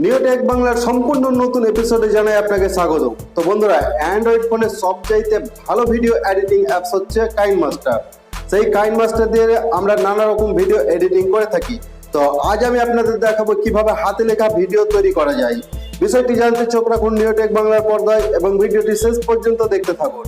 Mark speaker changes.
Speaker 1: নিউটেক বাংলার সম্পূর্ণ নতুন এপিসোডে জানাই আপনাকে স্বাগত। তো বন্ধুরা, অ্যান্ড্রয়েড ফোনে সবচাইতে ভালো ভিডিও এডিটিং অ্যাপস হচ্ছে কিনেমাস্টার। সেই কিনেমাস্টার দিয়ে আমরা নানা রকম ভিডিও এডিটিং করে থাকি। তো আজ আমি আপনাদের দেখাবো কিভাবে হাতে লেখা ভিডিও তৈরি করা যায়। বিষয়টি জানতে চোখ রাখুন নিউটেক বাংলার পর্দায় এবং ভিডিওটি শেষ পর্যন্ত দেখতে থাকুন।